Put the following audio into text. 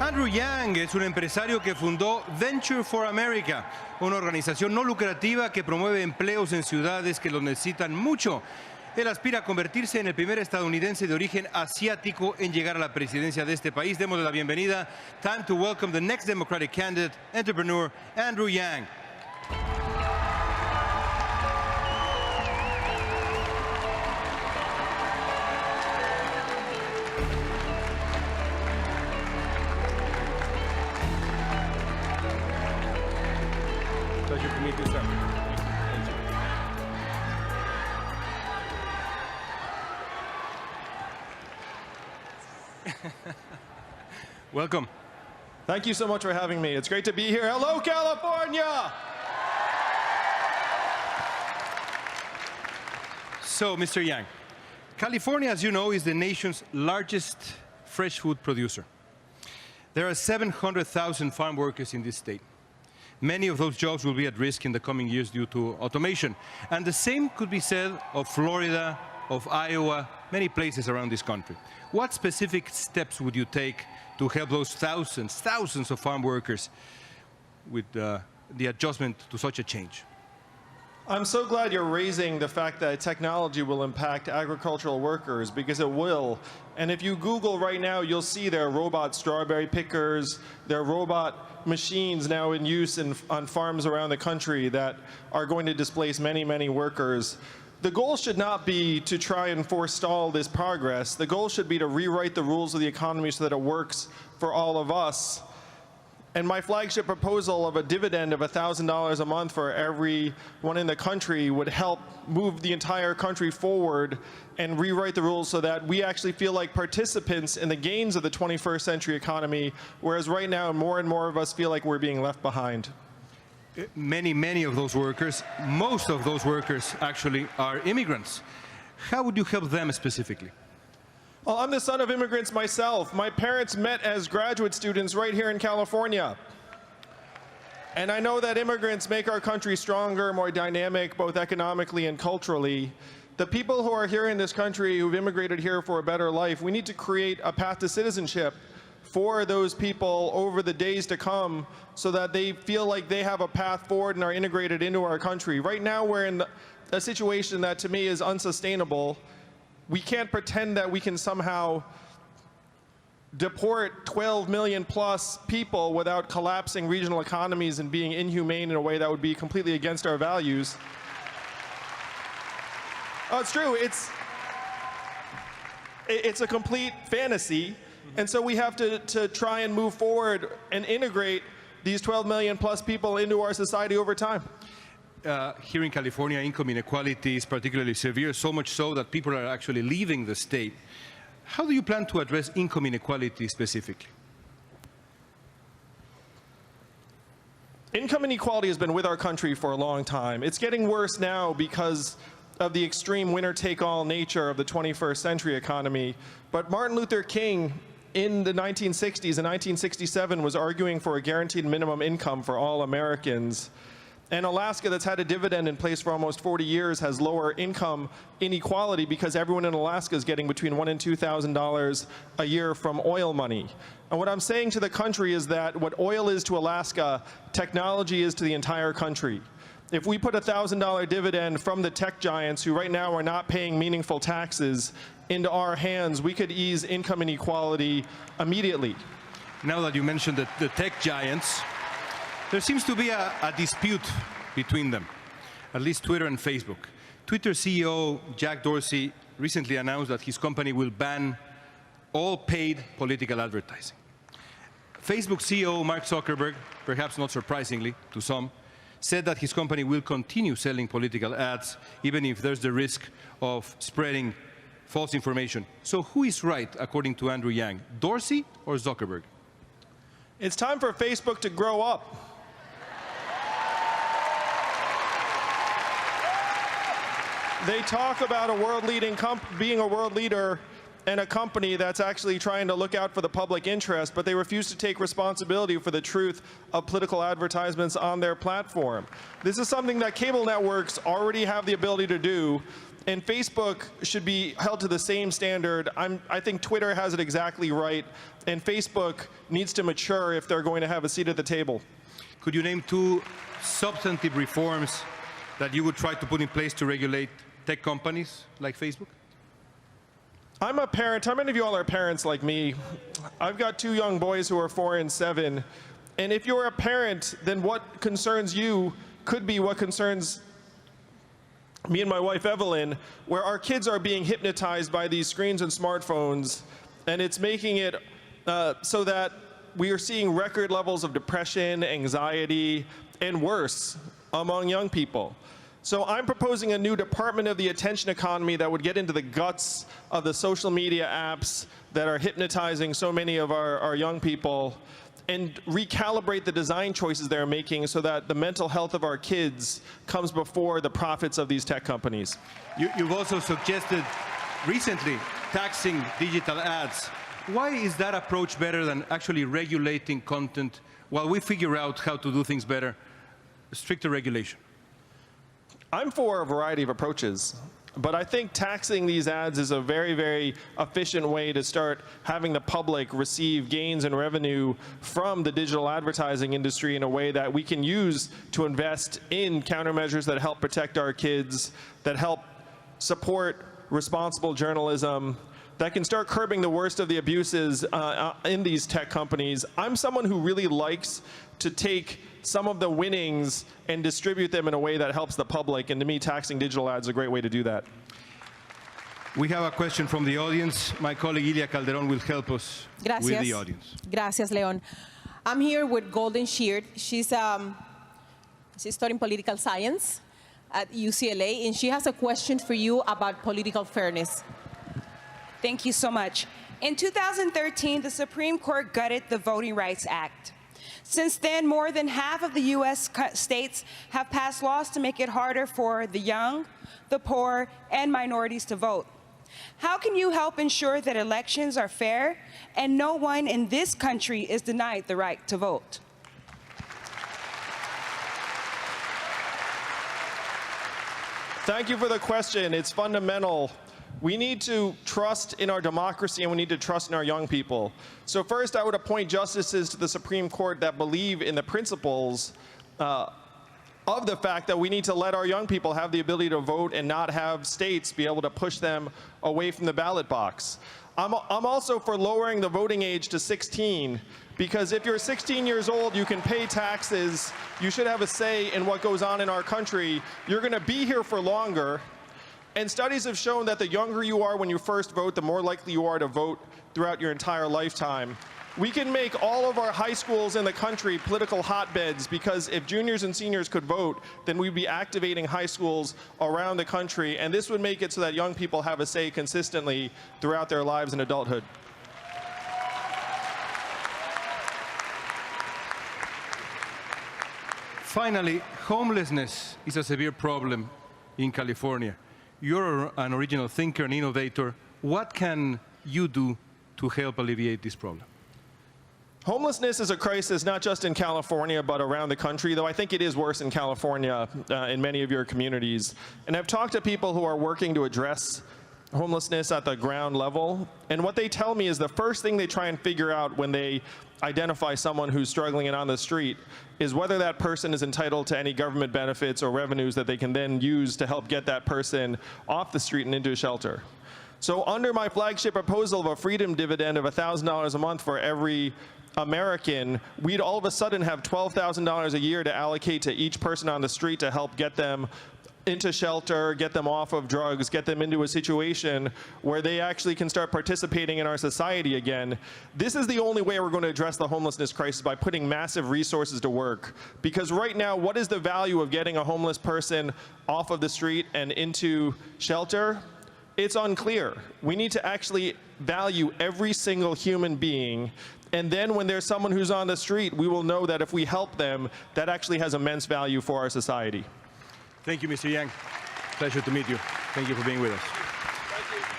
Andrew Yang es un empresario que fundó Venture for America, una organización no lucrativa que promueve empleos en ciudades que los necesitan mucho. Él aspira a convertirse en el primer estadounidense de origen asiático en llegar a la presidencia de este país. Démosle la bienvenida. Time to welcome the next Democratic candidate, entrepreneur Andrew Yang. Pleasure to meet you, sir. Welcome. Thank you so much for having me. It's great to be here. Hello, California! So, Mr. Yang, California, as you know, is the nation's largest fresh food producer. There are 700,000 farm workers in this state. Many of those jobs will be at risk in the coming years due to automation. And the same could be said of Florida, of Iowa, many places around this country. What specific steps would you take to help those thousands of farm workers with the adjustment to such a change? I'm so glad you're raising the fact that technology will impact agricultural workers, because it will. And if you Google right now, you'll see there are robot strawberry pickers, there are robot machines now in use on farms around the country that are going to displace many, many workers. The goal should not be to try and forestall this progress. The goal should be to rewrite the rules of the economy so that it works for all of us. And my flagship proposal of a dividend of $1,000 a month for everyone in the country would help move the entire country forward and rewrite the rules so that we actually feel like participants in the gains of the 21st century economy, whereas right now more and more of us feel like we're being left behind. Many of those workers, most of those workers actually are immigrants. How would you help them specifically? Well, I'm the son of immigrants myself. My parents met as graduate students right here in California. And I know that immigrants make our country stronger, more dynamic, both economically and culturally. The people who are here in this country who've immigrated here for a better life, we need to create a path to citizenship for those people over the days to come so that they feel like they have a path forward and are integrated into our country. Right now we're in a situation that to me is unsustainable. We can't pretend that we can somehow deport 12 million plus people without collapsing regional economies and being inhumane in a way that would be completely against our values. Oh, it's true. It's a complete fantasy. And so we have to try and move forward and integrate these 12 million plus people into our society over time. Here in California, income inequality is particularly severe, so much so that people are actually leaving the state. How do you plan to address income inequality specifically? Income inequality has been with our country for a long time. It's getting worse now because of the extreme winner-take-all nature of the 21st century economy. But Martin Luther King, in the 1960s, in 1967, was arguing for a guaranteed minimum income for all Americans. And Alaska, that's had a dividend in place for almost 40 years, has lower income inequality because everyone in Alaska is getting between $1,000 and $2,000 a year from oil money. And what I'm saying to the country is that what oil is to Alaska, technology is to the entire country. If we put a $1,000 dividend from the tech giants, who right now are not paying meaningful taxes, into our hands, we could ease income inequality immediately. Now that you mentioned the tech giants, there seems to be a dispute between them, at least Twitter and Facebook. Twitter CEO Jack Dorsey recently announced that his company will ban all paid political advertising. Facebook CEO Mark Zuckerberg, perhaps not surprisingly to some, said that his company will continue selling political ads even if there's the risk of spreading false information. So who is right, according to Andrew Yang, Dorsey or Zuckerberg? It's time for Facebook to grow up. They talk about being a world leader and a company that's actually trying to look out for the public interest, but they refuse to take responsibility for the truth of political advertisements on their platform. This is something that cable networks already have the ability to do. And Facebook should be held to the same standard. I think Twitter has it exactly right, and Facebook needs to mature if they're going to have a seat at the table. Could you name 2 substantive reforms that you would try to put in place to regulate tech companies like Facebook? I'm a parent. How many of you all are parents like me? I've got 2 young boys who are 4 and 7. And if you're a parent, then what concerns you could be what concerns me and my wife Evelyn, where our kids are being hypnotized by these screens and smartphones, and it's making it so that we are seeing record levels of depression, anxiety, and worse among young people. So I'm proposing a new department of the attention economy that would get into the guts of the social media apps that are hypnotizing so many of our young people, and recalibrate the design choices they're making so that the mental health of our kids comes before the profits of these tech companies. You've also suggested recently taxing digital ads. Why is that approach better than actually regulating content while we figure out how to do things better? Stricter regulation. I'm for a variety of approaches, but I think taxing these ads is a very, very efficient way to start having the public receive gains in revenue from the digital advertising industry in a way that we can use to invest in countermeasures that help protect our kids, that help support responsible journalism, that can start curbing the worst of the abuses in these tech companies. I'm someone who really likes to take some of the winnings and distribute them in a way that helps the public, and to me, taxing digital ads is a great way to do that. We have a question from the audience. My colleague Ilia Calderón will help us with the audience. Gracias, León. I'm here with Golden Sheard. She's studying political science at UCLA, and she has a question for you about political fairness. Thank you so much. In 2013, the Supreme Court gutted the Voting Rights Act. Since then, more than half of the U.S. states have passed laws to make it harder for the young, the poor, and minorities to vote. How can you help ensure that elections are fair and no one in this country is denied the right to vote? Thank you for the question. It's fundamental. We need to trust in our democracy, and we need to trust in our young people. So first, I would appoint justices to the Supreme Court that believe in the principles of the fact that we need to let our young people have the ability to vote and not have states be able to push them away from the ballot box. I'm also for lowering the voting age to 16, because if you're 16 years old, you can pay taxes, you should have a say in what goes on in our country, you're going to be here for longer. And studies have shown that the younger you are when you first vote, the more likely you are to vote throughout your entire lifetime. We can make all of our high schools in the country political hotbeds, because if juniors and seniors could vote, then we'd be activating high schools around the country, and this would make it so that young people have a say consistently throughout their lives in adulthood. Finally, homelessness is a severe problem in California. You're an original thinker, an innovator. What can you do to help alleviate this problem? Homelessness is a crisis not just in California, but around the country, though I think it is worse in California in many of your communities. And I've talked to people who are working to address homelessness at the ground level, and what they tell me is the first thing they try and figure out when they identify someone who's struggling and on the street is whether that person is entitled to any government benefits or revenues that they can then use to help get that person off the street and into a shelter. So under my flagship proposal of a freedom dividend of $1,000 a month for every American, we'd all of a sudden have $12,000 a year to allocate to each person on the street to help get them into shelter, get them off of drugs, get them into a situation where they actually can start participating in our society again. This is the only way we're going to address the homelessness crisis, by putting massive resources to work. Because right now, what is the value of getting a homeless person off of the street and into shelter? It's unclear. We need to actually value every single human being, and then when there's someone who's on the street, we will know that if we help them, that actually has immense value for our society. Thank you, Mr. Yang. Pleasure to meet you. Thank you for being with us.